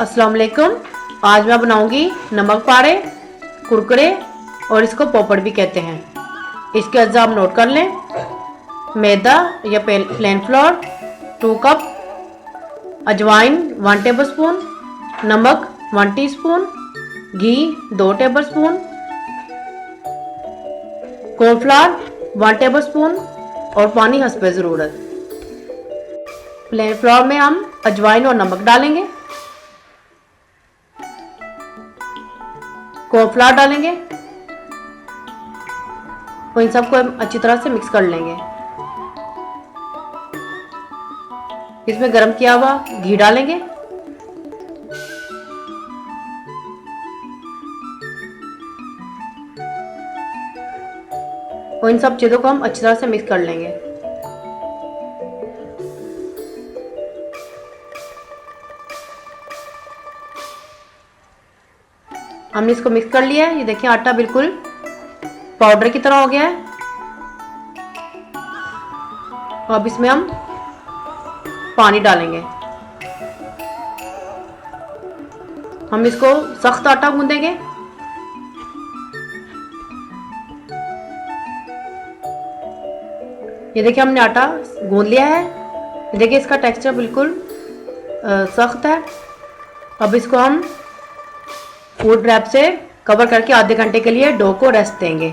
अस्सलाम वालेकुम। आज मैं बनाऊंगी नमक पाड़े, कुरकुरे और इसको पोपड़ भी कहते हैं। इसके अज्जा आप नोट कर लें। मैदा या प्लेन फ्लोर 2 कप, अजवाइन 1 टेबल स्पून, नमक 1 टीस्पून, घी 2 table spoon, cornflour 1 table spoon और पानी हस्बे ज़रूरत। प्लेन फ्लोर में हम अजवाइन और नमक डालेंगे, कॉर्नफ्लावर डालेंगे और इन सबको अच्छी तरह से मिक्स कर लेंगे। इसमें गरम किया हुआ घी डालेंगे और इन सब चीज़ों को हम अच्छी तरह से मिक्स कर लेंगे। हमने इसको मिक्स कर लिया है। ये देखिए आटा बिल्कुल पाउडर की तरह हो गया है। अब इसमें हम पानी डालेंगे। हम इसको सख्त आटा गूंदेंगे। ये देखिए हमने आटा गूंद लिया है। ये देखिए इसका टेक्सचर बिल्कुल सख्त है। अब इसको हम फूड रैप से कवर करके आधे घंटे के लिए डो को रेस्ट देंगे।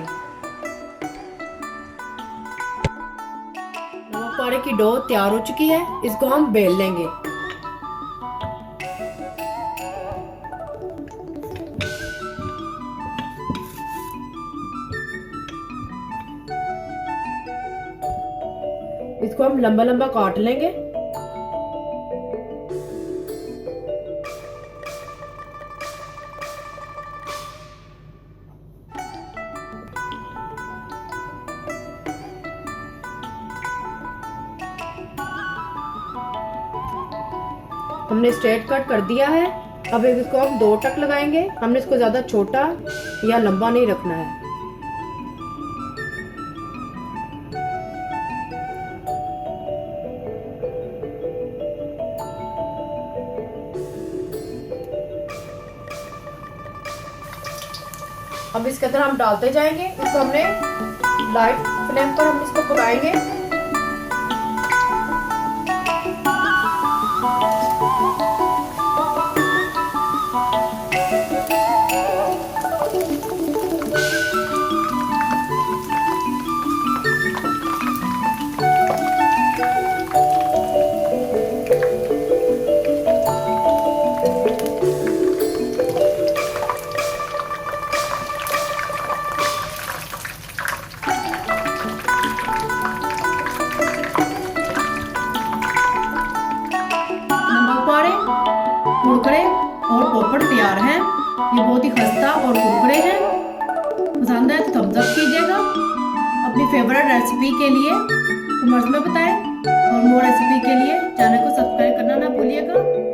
नमक पाड़े की डो तैयार हो चुकी है। इसको हम बेल लेंगे। इसको हम लंबा लंबा काट लेंगे। हमने स्ट्रेट कट कर दिया है। अब इसको हम 2 टक लगाएंगे। हमने इसको ज्यादा छोटा या लंबा नहीं रखना है। अब इसके अंदर हम डालते जाएंगे। इसको हमने लाइट फ्लेम पर हम इसको पकाएंगे। कुरकुरे और पोपड़ तैयार हैं। ये बहुत ही खस्ता और कुरकुरे हैं। पसंद है तो थम्स अप कीजिएगा। अपनी फेवरेट रेसिपी के लिए कमेंट्स में बताएं और मोर रेसिपी के लिए चैनल को सब्सक्राइब करना ना भूलिएगा।